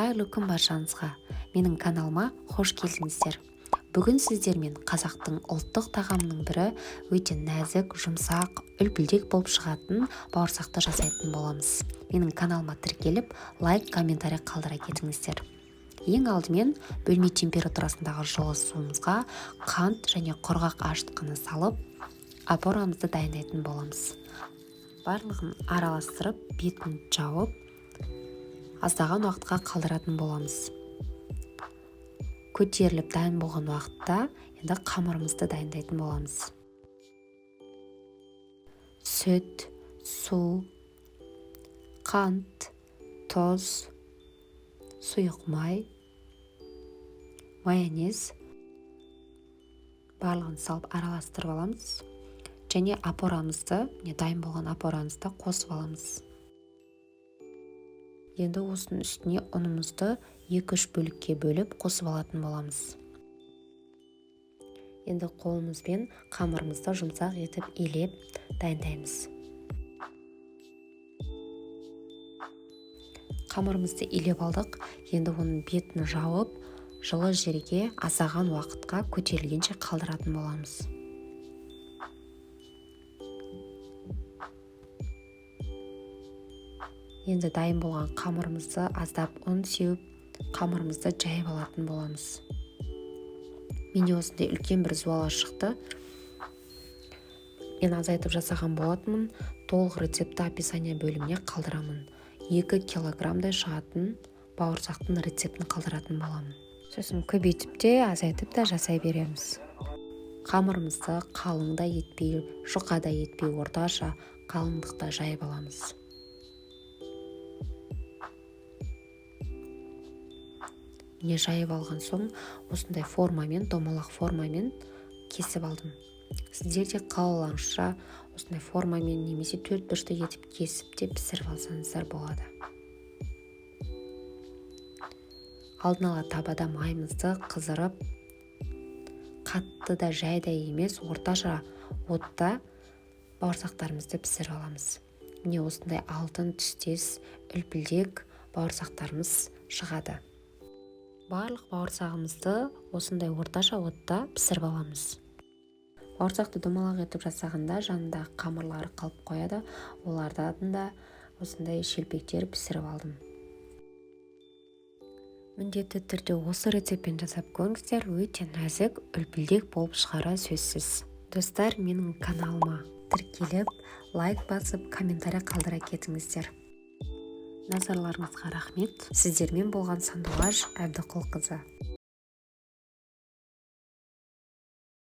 Қайырлы күн баршаңызға. Менің каналыма қош келдіңіздер. Бүгін сіздермен қазақтың ұлттық тағамының бірі өте нәзік, жұмсақ, үлпілдек болып шығатын бауырсақты жасайтын боламыз. Менің каналыма тіркеліп, лайк, комментарий қалдыра кетіңіздер. Ең алдымен бөлме температурасындағы жылы суымызға қант және құрғақ ашытқыны салып, опорамызды дайындайтын боламыз. Барлығын араластырып, бетін жауып, аздаған уақытқа қалдыратын боламыз. Көтеріліп дайын болған уақытта енді қамырымызды дайындайтын боламыз. Сүт, су, қант, тұз, сұйық май, майонез барлығын салып араластырып аламыз. Және опорамызды, дайын болған опорамызды қосып аламыз. Енді осының үстіне ұнымызды 2-3 бөлікке бөліп қосып алатын боламыз. Енді қолымызбен қамырымызды жұмсақ етіп илеп дайындаймыз. Қамырымызды илеп алдық. Енді оның бетін жауып, жылы жерге аздаған уақытқа көтерілгенше қалдыратын боламыз. Енді дайын болған қамырымызды аздап ұн сеуіп, қамырымызды жайып алатын боламыз. Менде осындай үлкен бір зуала шықты. Мен азайтып жасаған болатынмын. Толық рецепті описание бөліміне қалдырамын. 2 килограммдай шығатын бауырсақтың рецептін қалдыратын боламын. Сосын көбейтіп те, азайтып та жасай береміз. Қамырымызды қалың да етпей, жұқа да етпей, орташа қалыңдықта жайып аламыз. Не жайып алған соң, осындай формамен, домалақ формамен кесіп алдым. Сіздер де қалаларыңызша осындай формамен немесе 4 бұрышты етіп кесіп те пісіріп алсаңыздар болады. Алдын ала табада майымызды қыздырып, қатты да жай да емес, орташа отта бауырсақтарымызды пісіріп аламыз. Міне осындай алтын түстес, үлпілдек бауырсақтарымыз шығады. Барлық бауырсағымызды осындай орташа отта пісіріп аламыз. Бауырсақты домалақ етіп жасағанда жанында қамырлары қалып қояды. Олардан да осындай шелпектер пісіріп алдым. Міндетті түрде осы рецептпен жасап көріңіздер, өте нәзік, үлпілдек болып шығары сөзсіз. Достар, менің каналыма тіркеліп, лайк басып, комментарий қалдыра кетіңіздер. Назарларыңызға рахмет. Сіздермен болған Сандуғаш Әбдіқұлқызы.